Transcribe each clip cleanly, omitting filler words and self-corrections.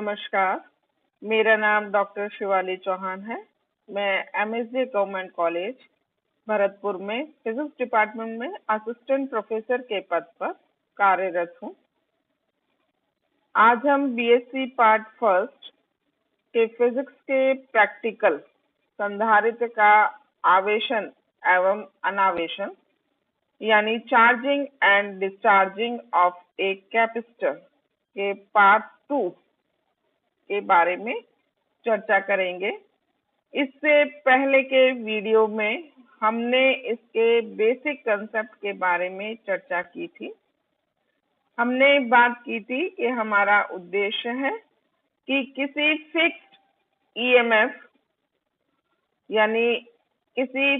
नमस्कार, मेरा नाम डॉक्टर शिवाली चौहान है। मैं एमएसजी गवर्नमेंट कॉलेज भरतपुर में फिजिक्स डिपार्टमेंट में असिस्टेंट प्रोफेसर के पद पर कार्यरत हूँ। आज हम बीएससी पार्ट फर्स्ट के फिजिक्स के प्रैक्टिकल संधारित्र का आवेशन एवं अनावेशन यानी charging and discharging of a capacitor के पार्ट 2 के बारे में चर्चा करेंगे। इससे पहले के वीडियो में हमने इसके बेसिक कंसेप्ट के बारे में चर्चा की थी। हमने बात की थी कि हमारा उद्देश्य है कि किसी फिक्स्ड ईएमएफ यानी किसी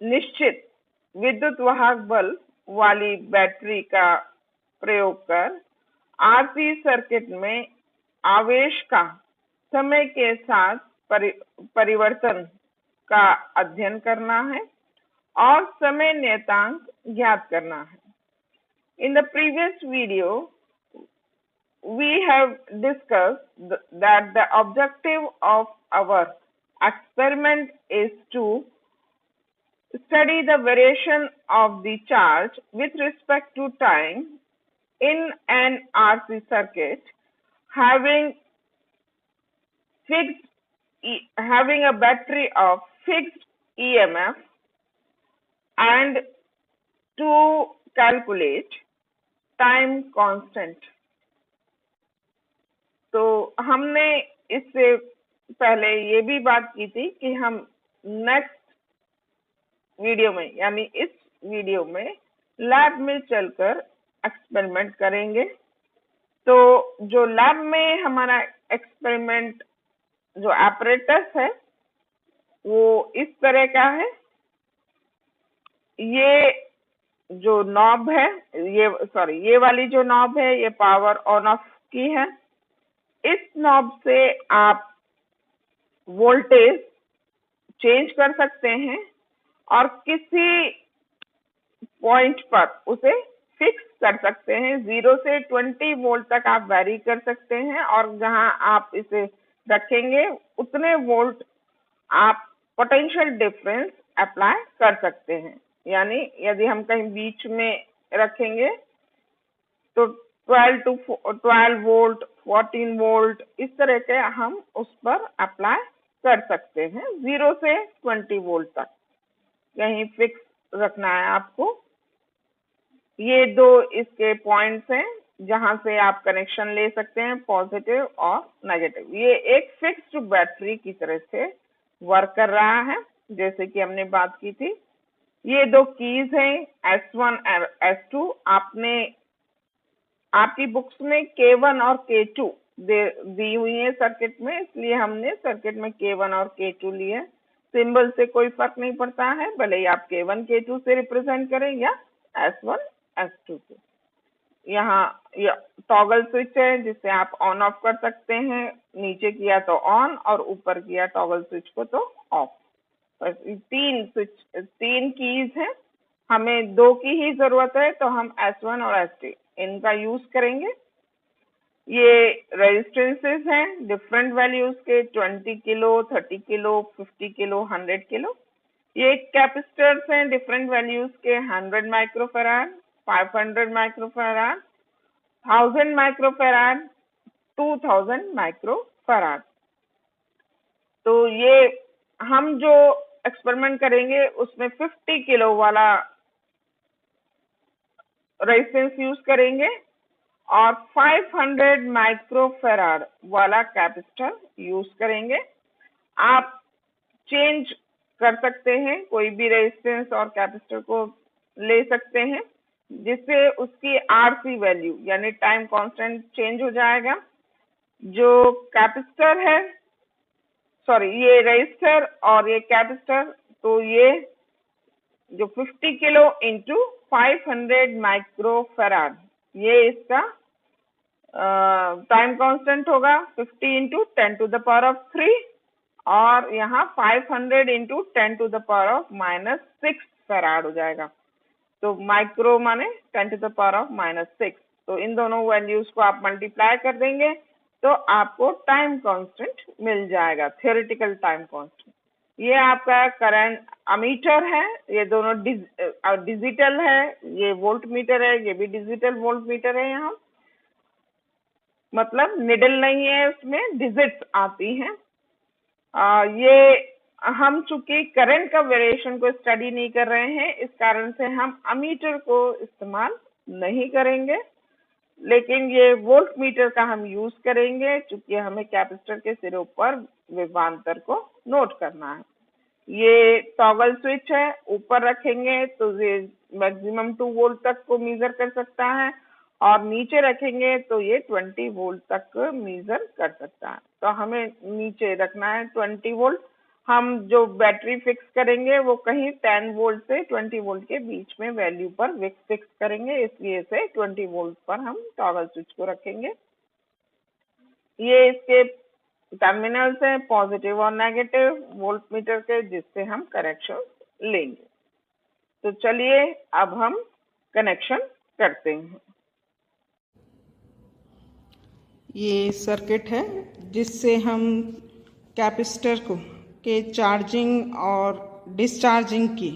निश्चित विद्युत वाहक बल वाली बैटरी का प्रयोग कर आरसी सर्किट में आवेश का समय के साथ परिवर्तन का अध्ययन करना है और समय नियतांक ज्ञात करना है। In the previous video, we have discussed that the objective of our experiment is to study the variation of the charge with respect to time in an RC circuit having a battery of fixed EMF and to calculate time constant। तो हमने इससे पहले ये भी बात की थी कि हम नेक्स्ट वीडियो में यानी इस वीडियो में लैब में चलकर एक्सपेरिमेंट करेंगे। तो जो लैब में हमारा एक्सपेरिमेंट जो apparatus है वो इस तरह का है। ये जो नॉब है ये वाली जो नॉब है ये पावर ऑन ऑफ की है। इस नॉब से आप वोल्टेज चेंज कर सकते हैं और किसी पॉइंट पर उसे फिक्स कर सकते हैं। 0 से 20 वोल्ट तक आप वैरी कर सकते हैं और जहां आप इसे रखेंगे उतने वोल्ट आप पोटेंशियल डिफरेंस अप्लाई कर सकते हैं। यानी यदि हम कहीं बीच में रखेंगे तो 12 वोल्ट 14 वोल्ट इस तरह के हम उस पर अप्लाई कर सकते हैं। 0 से 20 वोल्ट तक यहीं फिक्स रखना है आपको। ये दो इसके पॉइंट्स हैं जहां से आप कनेक्शन ले सकते हैं, पॉजिटिव और नेगेटिव। ये एक फिक्स्ड बैटरी की तरह से वर्क कर रहा है जैसे कि हमने बात की थी। ये दो कीज हैं S1 और S2। आपकी बुक्स में K1 और K2 दी हुई है सर्किट में, इसलिए हमने सर्किट में K1 और K2 लिए। सिंबल से कोई फर्क नहीं पड़ता है, भले ही आप K1 K2 से रिप्रेजेंट करें या S1 S2 से। यहाँ ये टॉगल स्विच है जिससे आप ऑन ऑफ कर सकते हैं। नीचे किया तो ऑन और ऊपर किया टॉगल स्विच को तो ऑफ। बस तीन कीज हैं, हमें 2 की ही जरूरत है तो हम S1 और S2 इनका यूज करेंगे। ये रेजिस्टेंसेस हैं डिफरेंट वैल्यूज के 20 किलो 30 किलो 50 किलो 100 किलो। ये कैपेसिटर्स हैं डिफरेंट वैल्यूज के 100 माइक्रोफैराड 500 माइक्रोफैराड 1000 माइक्रोफैराड 2000 माइक्रोफैराड। तो ये हम जो एक्सपेरिमेंट करेंगे उसमें 50 किलो वाला रेजिस्टेंस यूज करेंगे और 500 माइक्रोफैराड वाला कैपेसिटर यूज करेंगे। आप चेंज कर सकते हैं, कोई भी रेजिस्टेंस और कैपेसिटर को ले सकते हैं जिससे उसकी आरसी वैल्यू यानी टाइम कांस्टेंट चेंज हो जाएगा। जो कैपेसिटर है ये रेजिस्टर और ये कैपेसिटर, तो ये जो 50 किलो इंटू 500 माइक्रोफैराड ये इसका टाइम कांस्टेंट होगा 50 इंटू 10⁻³ और यहाँ 500 इंटू 10⁻⁻6 फैराड हो जाएगा। तो माइक्रो माने 10⁻⁻6। तो इन दोनों वैल्यूज को आप मल्टीप्लाई कर देंगे तो आपको टाइम कांस्टेंट मिल जाएगा, थियोरेटिकल टाइम कांस्टेंट। ये आपका करंट अमीटर है, ये दोनों डिजिटल है, ये वोल्ट मीटर है, ये भी डिजिटल वोल्ट मीटर है। यहाँ मतलब निडल नहीं है, उसमें डिजिट्स आती हैं। ये हम चूंकि करंट का वेरिएशन को स्टडी नहीं कर रहे हैं, इस कारण से हम अमीटर को इस्तेमाल नहीं करेंगे, लेकिन ये वोल्ट मीटर का हम यूज करेंगे चूंकि हमें कैपेसिटर के सिरों पर विभवांतर को नोट करना है। ये टॉगल स्विच है, ऊपर रखेंगे तो ये मैक्सिमम 2 वोल्ट तक को मेजर कर सकता है, और नीचे रखेंगे तो ये 20 वोल्ट तक मेजर कर सकता है। तो हमें नीचे रखना है 20 वोल्ट। हम जो बैटरी फिक्स करेंगे वो कहीं 10 वोल्ट से 20 वोल्ट के बीच में वैल्यू पर फिक्स करेंगे, इसलिए से 20 वोल्ट पर हम टॉगल स्विच को रखेंगे। ये इसके टर्मिनल्स हैं पॉजिटिव और नेगेटिव वोल्ट मीटर के, जिससे हम कनेक्शन लेंगे। तो चलिए अब हम कनेक्शन करते हैं। ये सर्किट है जिससे हम कैपेसिटर को के चार्जिंग और डिस्चार्जिंग की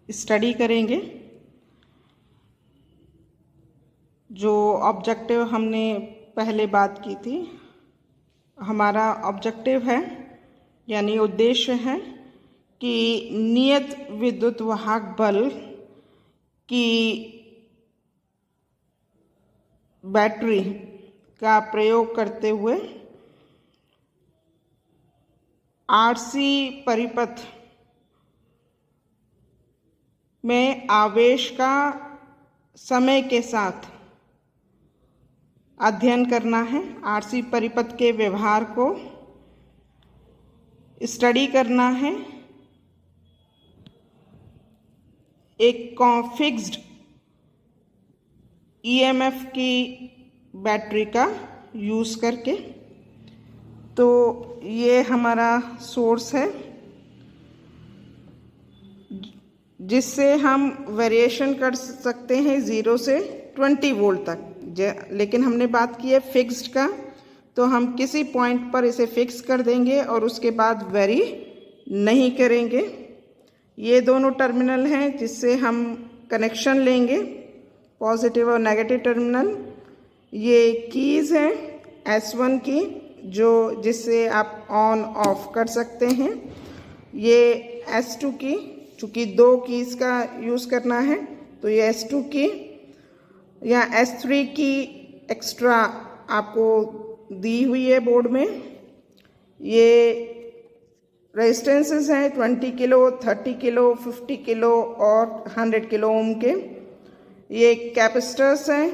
स्टडी करेंगे। जो ऑब्जेक्टिव हमने पहले बात की थी, हमारा ऑब्जेक्टिव है यानी उद्देश्य है कि नियत विद्युत वाहक बल की बैटरी का प्रयोग करते हुए आरसी परिपथ में आवेश का समय के साथ अध्ययन करना है। आरसी परिपथ के व्यवहार को स्टडी करना है। एक फिक्स्ड ईएमएफ की बैटरी का यूज करके। तो ये हमारा सोर्स है जिससे हम वेरिएशन कर सकते हैं 0 से 20 वोल्ट तक। लेकिन हमने बात की है फिक्स्ड का, तो हम किसी पॉइंट पर इसे फिक्स कर देंगे और उसके बाद वेरी नहीं करेंगे। ये दोनों टर्मिनल हैं जिससे हम कनेक्शन लेंगे, पॉजिटिव और नेगेटिव टर्मिनल। ये कीज़ हैं S1 की, जो जिससे आप ऑन ऑफ कर सकते हैं। ये S2 की, चूँकि 2 कीज़ का यूज़ करना है तो ये S2 की या S3 की एक्स्ट्रा आपको दी हुई है बोर्ड में। ये रेजिस्टेंसेस हैं 20 किलो, 30 किलो, 50 किलो और 100 किलो ओम के। ये कैपेसिटर्स हैं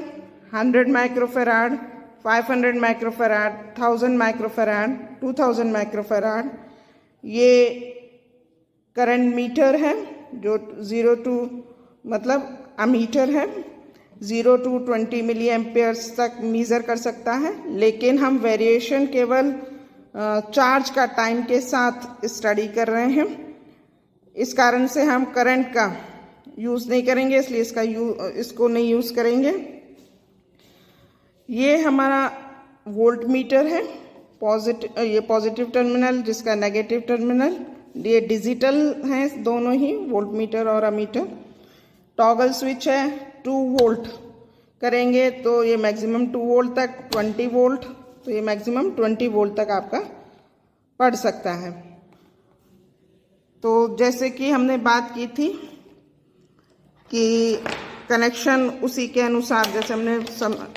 100 माइक्रोफैराड, 500 माइक्रोफैराड, 1000 माइक्रोफैराड, 2000 माइक्रोफैराड। ये करंट मीटर है जो 0 to मतलब अमीटर है, 0 to 20 मिली एम्पेयर्स तक मेज़र कर सकता है। लेकिन हम वेरिएशन केवल चार्ज का टाइम के साथ स्टडी कर रहे हैं, इस कारण से हम करंट का यूज़ नहीं करेंगे, इसलिए इसको नहीं यूज़ करेंगे। ये हमारा वोल्ट मीटर है, ये पॉजिटिव टर्मिनल, जिसका नेगेटिव टर्मिनल। ये डिजिटल हैं दोनों ही, वोल्ट मीटर और अमीटर। टॉगल स्विच है 2 वोल्ट करेंगे तो ये मैक्सिमम 2 वोल्ट तक, 20 वोल्ट तो ये मैक्सिमम 20 वोल्ट तक आपका पढ़ सकता है। तो जैसे कि हमने बात की थी कि कनेक्शन उसी के अनुसार, जैसे हमने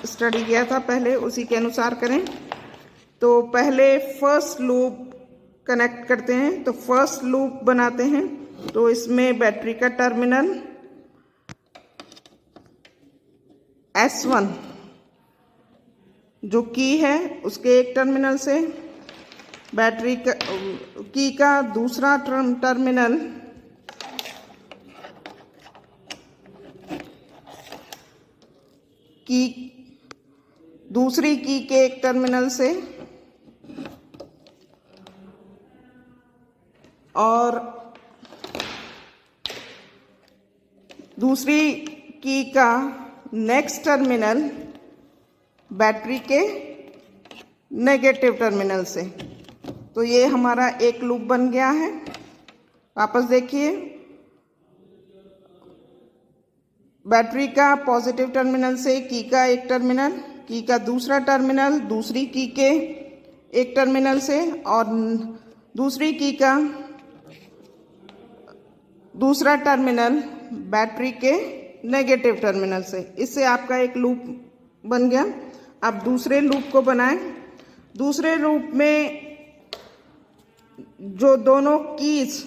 स्टडी किया था पहले, उसी के अनुसार करें। तो पहले फर्स्ट लूप कनेक्ट करते हैं, तो फर्स्ट लूप बनाते हैं। तो इसमें बैटरी का टर्मिनल S1 जो की है उसके एक टर्मिनल से, बैटरी की का दूसरा टर्मिनल की दूसरी की के एक टर्मिनल से, और दूसरी की का नेक्स्ट टर्मिनल बैटरी के नेगेटिव टर्मिनल से। तो ये हमारा एक लूप बन गया है। वापस देखिए, बैटरी का पॉजिटिव टर्मिनल से की का एक टर्मिनल, की का दूसरा टर्मिनल दूसरी की के एक टर्मिनल से, और दूसरी की का दूसरा टर्मिनल बैटरी के नेगेटिव टर्मिनल से। इससे आपका एक लूप बन गया। अब दूसरे लूप को बनाएं। दूसरे लूप में जो दोनों कीज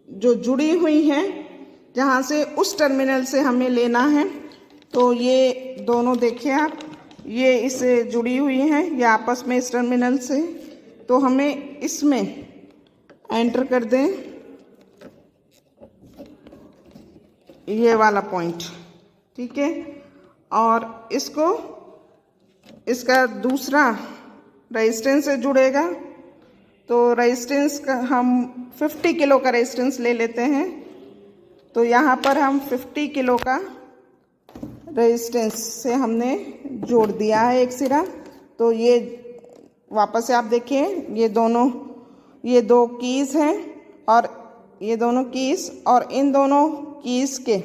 जो जुड़ी हुई हैं, जहाँ से उस टर्मिनल से हमें लेना है, तो ये दोनों देखिए आप, ये इससे जुड़ी हुई हैं, ये आपस में इस टर्मिनल से। तो हमें इसमें एंटर कर दें ये वाला पॉइंट, ठीक है। और इसको, इसका दूसरा रेजिस्टेंस से जुड़ेगा। तो रेजिस्टेंस का हम 50 किलो का रेजिस्टेंस ले लेते हैं। तो यहाँ पर हम 50 किलो का रेजिस्टेंस से हमने जोड़ दिया है एक सिरा। तो ये वापस से आप देखिए, ये दो कीज हैं, और ये दोनों कीज और इन दोनों कीज के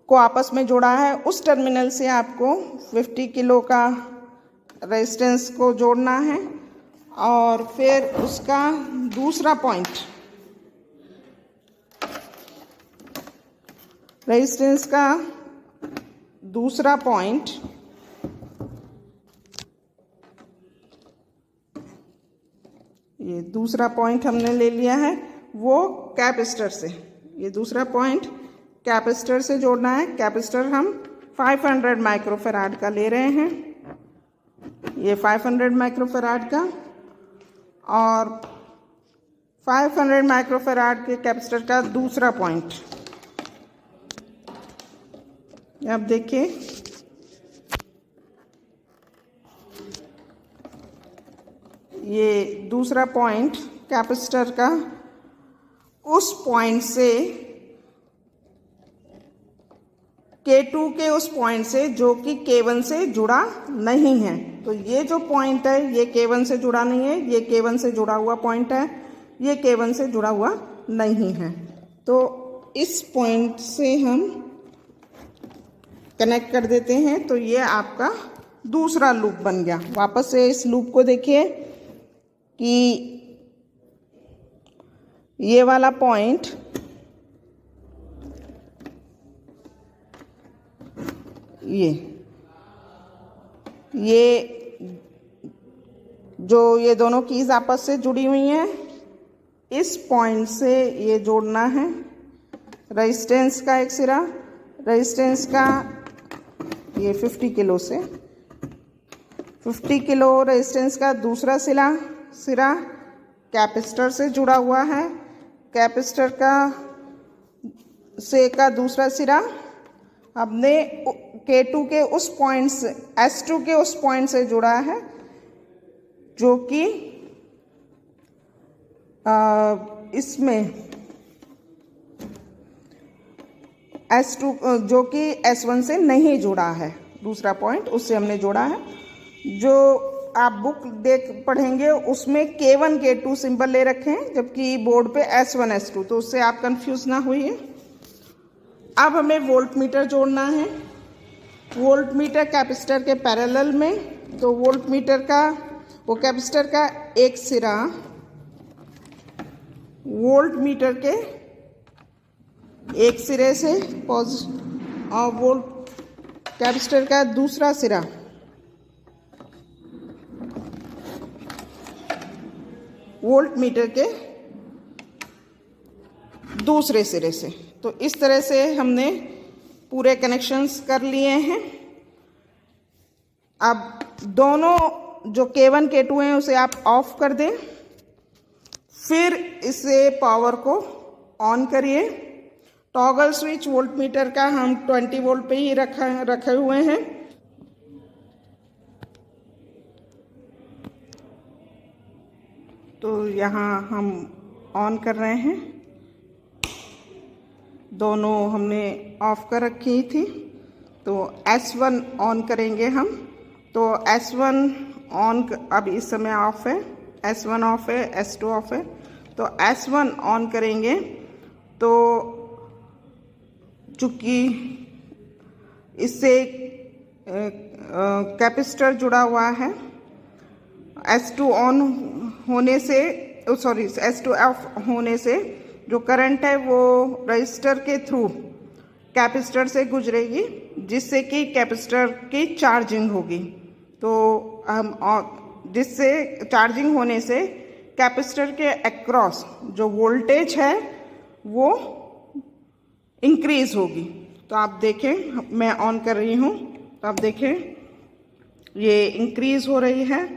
को आपस में जोड़ा है। उस टर्मिनल से आपको 50 किलो का रेजिस्टेंस को जोड़ना है, और फिर उसका दूसरा पॉइंट, रेजिस्टेंस का दूसरा पॉइंट ये दूसरा पॉइंट हमने ले लिया है, वो कैपेसिटर से। ये दूसरा पॉइंट कैपेसिटर से जोड़ना है। कैपेसिटर हम 500 माइक्रोफैराड का ले रहे हैं, ये 500 माइक्रोफैराड का, और 500 माइक्रोफैराड के कैपेसिटर का दूसरा पॉइंट। आप देखिए, ये दूसरा पॉइंट कैपेसिटर का उस पॉइंट से, K2 के उस पॉइंट से जो कि K1 से जुड़ा नहीं है। तो ये जो पॉइंट है ये K1 से जुड़ा नहीं है, ये K1 से जुड़ा हुआ पॉइंट है, ये K1 से जुड़ा हुआ नहीं है। तो इस पॉइंट से हम कनेक्ट कर देते हैं। तो ये आपका दूसरा लूप बन गया। वापस से इस लूप को देखिए कि ये वाला पॉइंट ये जो ये दोनों कीज आपस से जुड़ी हुई हैं, इस पॉइंट से ये जोड़ना है। रेजिस्टेंस का एक सिरा, रेजिस्टेंस का ये 50 किलो से, 50 किलो रेजिस्टेंस का दूसरा सिरा कैपेसिटर से जुड़ा हुआ है। कैपेसिटर का दूसरा सिरा हमने K2 के उस पॉइंट से, S2 के उस पॉइंट से जुड़ा है, जो कि इसमें S2 जो कि S1 से नहीं जुड़ा है। दूसरा पॉइंट उससे हमने जोड़ा है। जो आप बुक पढ़ेंगे उसमें K1 K2 सिंबल ले रखे हैं, जबकि बोर्ड पे S1 S2, तो उससे आप कंफ्यूज ना होइए। अब हमें वोल्ट मीटर जोड़ना है। वोल्ट मीटर कैपेसिटर के पैरेलल में। तो वोल्ट मीटर का, वो कैपेसिटर का एक सिरा वोल्ट मीटर के एक सिरे से और वोल्ट कैपेसिटर का दूसरा सिरा वोल्ट मीटर के दूसरे सिरे से। तो इस तरह से हमने पूरे कनेक्शंस कर लिए हैं। अब दोनों जो K1 K2 हैं उसे आप ऑफ कर दें, फिर इसे पावर को ऑन करिए। टॉगल स्विच वोल्ट मीटर का हम 20 वोल्ट पे ही रखे हुए हैं। तो यहाँ हम ऑन कर रहे हैं। दोनों हमने ऑफ कर रखी थी। तो S1 ऑन करेंगे हम, तो S1 ऑन, अब इस समय ऑफ है, S1 ऑफ है, S2 ऑफ है, तो S1 ऑन करेंगे तो चूँकि इससे कैपेसिटर जुड़ा हुआ है, S2 ऑन होने से, सॉरी S2 ऑफ होने से जो करंट है वो रजिस्टर के थ्रू कैपेसिटर से गुजरेगी, जिससे कि कैपेसिटर की चार्जिंग होगी। तो हम जिससे चार्जिंग होने से कैपेसिटर के अक्रॉस जो वोल्टेज है वो इंक्रीज होगी। तो आप देखें, मैं ऑन कर रही हूँ, तो आप देखें ये इंक्रीज हो रही है,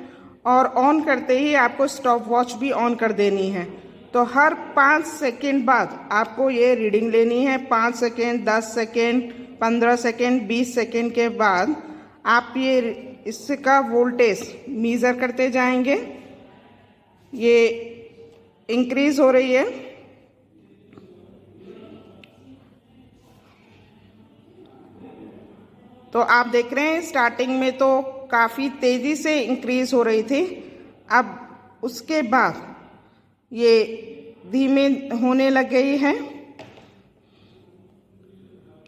और ऑन करते ही आपको स्टॉप वॉच भी ऑन कर देनी है। तो हर 5 सेकेंड बाद आपको ये रीडिंग लेनी है। 5 सेकेंड, 10 सेकेंड, 15 सेकेंड, 20 सेकेंड के बाद आप ये इसका वोल्टेज मीज़र करते जाएंगे। ये इंक्रीज हो रही है, तो आप देख रहे हैं स्टार्टिंग में तो काफ़ी तेज़ी से इंक्रीज हो रही थी, अब उसके बाद ये धीमे होने लग गई है।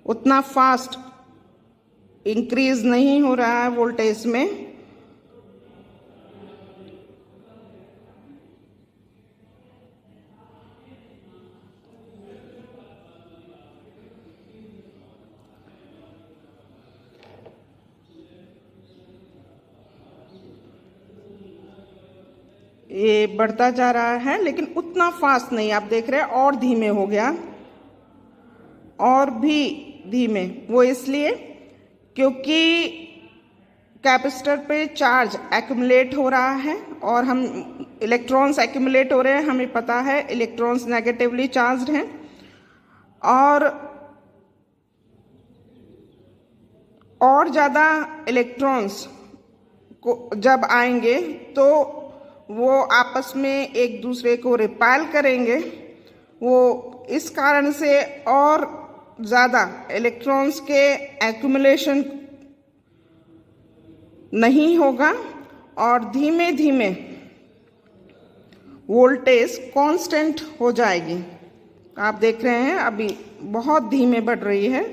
उतना फास्ट इंक्रीज नहीं हो रहा है वोल्टेज में। ये बढ़ता जा रहा है, लेकिन उतना फास्ट नहीं, आप देख रहे हैं और धीमे हो गया, और भी धीमे। वो इसलिए क्योंकि कैपेसिटर पे चार्ज एक्यूमुलेट हो रहा है, और हम इलेक्ट्रॉन्स एक्यूमुलेट हो रहे हैं, हमें पता है इलेक्ट्रॉन्स नेगेटिवली चार्ज्ड हैं, और ज़्यादा इलेक्ट्रॉन्स को जब आएंगे तो वो आपस में एक दूसरे को रिपेल करेंगे। वो इस कारण से और ज़्यादा इलेक्ट्रॉन्स के एक्यूमुलेशन नहीं होगा, और धीमे धीमे वोल्टेज कांस्टेंट हो जाएगी। आप देख रहे हैं अभी बहुत धीमे बढ़ रही है।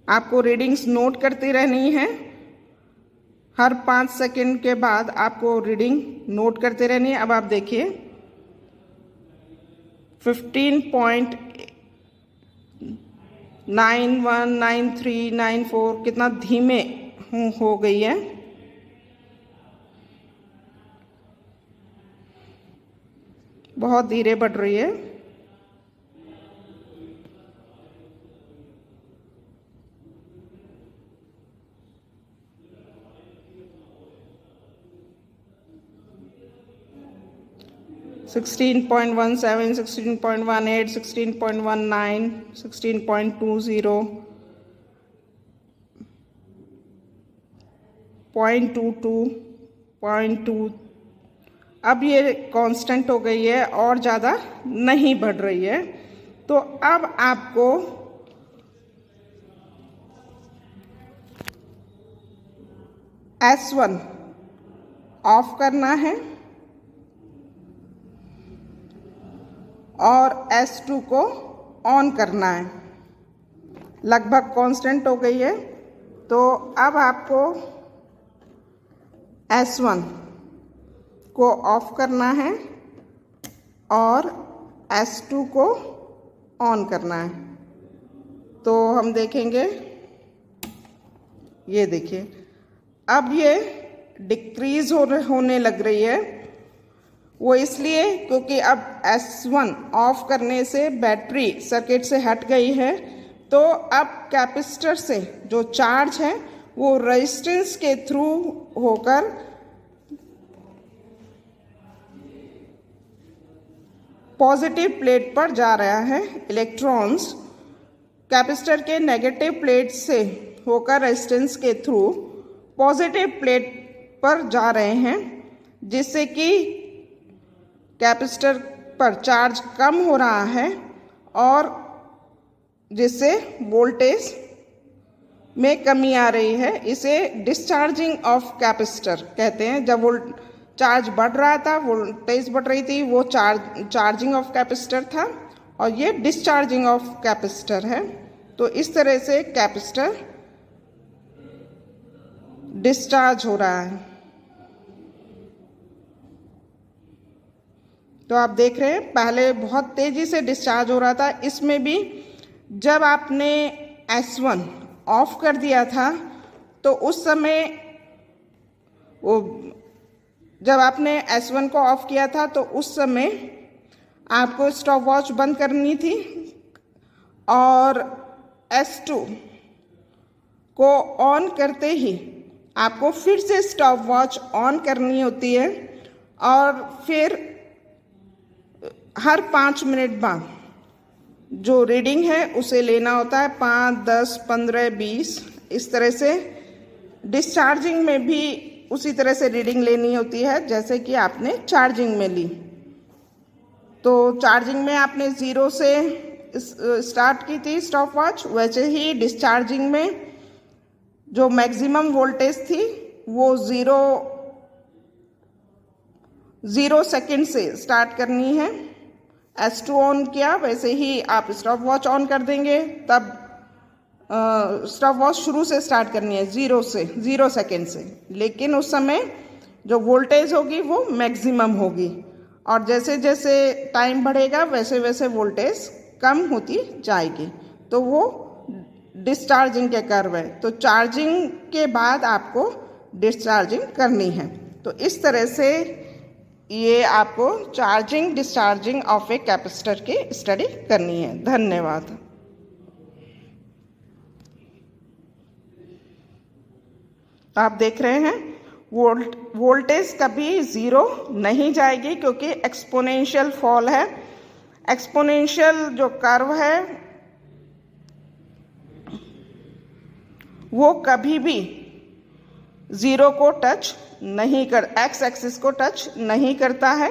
आपको रीडिंग्स नोट करती रहनी है, हर 5 सेकेंड के बाद आपको रीडिंग नोट करते रहनी है। अब आप देखिए 15.919394 कितना धीमे हो गई है। बहुत धीरे बढ़ रही है। सिक्सटीन 16.17, 16.18, 16.19, 16.20, 0.22, 0.2। अब ये कांस्टेंट हो गई है और ज़्यादा नहीं बढ़ रही है। तो अब आपको S1 ऑफ करना है और S2 को ऑन करना है। लगभग कांस्टेंट हो गई है, तो अब आपको S1 को ऑफ करना है और S2 को ऑन करना है। तो हम देखेंगे, ये देखिए अब ये डिक्रीज होने लग रही है। वो इसलिए क्योंकि अब S1 ऑफ करने से बैटरी सर्किट से हट गई है, तो अब कैपेसिटर से जो चार्ज है वो रेजिस्टेंस के थ्रू होकर पॉजिटिव प्लेट पर जा रहा है। इलेक्ट्रॉन्स कैपेसिटर के नेगेटिव प्लेट से होकर रेजिस्टेंस के थ्रू पॉजिटिव प्लेट पर जा रहे हैं, जिससे कि कैपेसिटर पर चार्ज कम हो रहा है और जिससे वोल्टेज में कमी आ रही है। इसे डिस्चार्जिंग ऑफ कैपेसिटर कहते हैं। जब वो चार्ज बढ़ रहा था, वोल्टेज बढ़ रही थी, वो चार्जिंग ऑफ कैपेसिटर था और ये डिस्चार्जिंग ऑफ कैपेसिटर है। तो इस तरह से कैपेसिटर डिस्चार्ज हो रहा है। तो आप देख रहे हैं पहले बहुत तेजी से डिस्चार्ज हो रहा था। इसमें भी जब आपने S1 ऑफ कर दिया था तो उस समय वो जब आपने S1 को ऑफ किया था तो उस समय आपको स्टॉप वॉच बंद करनी थी और S2 को ऑन करते ही आपको फिर से स्टॉप वॉच ऑन करनी होती है और फिर हर 5 मिनट बाद जो रीडिंग है उसे लेना होता है, 5, 10, 15, 20 इस तरह से। डिस्चार्जिंग में भी उसी तरह से रीडिंग लेनी होती है जैसे कि आपने चार्जिंग में ली। तो चार्जिंग में आपने 0 से स्टार्ट की थी स्टॉप वॉच, वैसे ही डिस्चार्जिंग में जो मैक्सिमम वोल्टेज थी वो 0 सेकेंड से स्टार्ट करनी है। S2 ऑन किया, वैसे ही आप स्टॉप वॉच ऑन कर देंगे, तब स्टॉप वॉच शुरू से स्टार्ट करनी है 0 सेकेंड से। लेकिन उस समय जो वोल्टेज होगी वो मैक्सिमम होगी और जैसे जैसे टाइम बढ़ेगा वैसे वैसे वोल्टेज कम होती जाएगी। तो वो डिस्चार्जिंग के कर्व है। तो चार्जिंग के बाद आपको डिस्चार्जिंग करनी है। तो इस तरह से ये आपको charging discharging of a capacitor की स्टडी करनी है। धन्यवाद। आप देख रहे हैं वोल्टेज कभी 0 नहीं जाएगी क्योंकि एक्सपोनेंशियल फॉल है। एक्सपोनेंशियल जो कर्व है वो कभी भी 0 को टच नहीं कर, एक्स एक्सिस को टच नहीं करता है।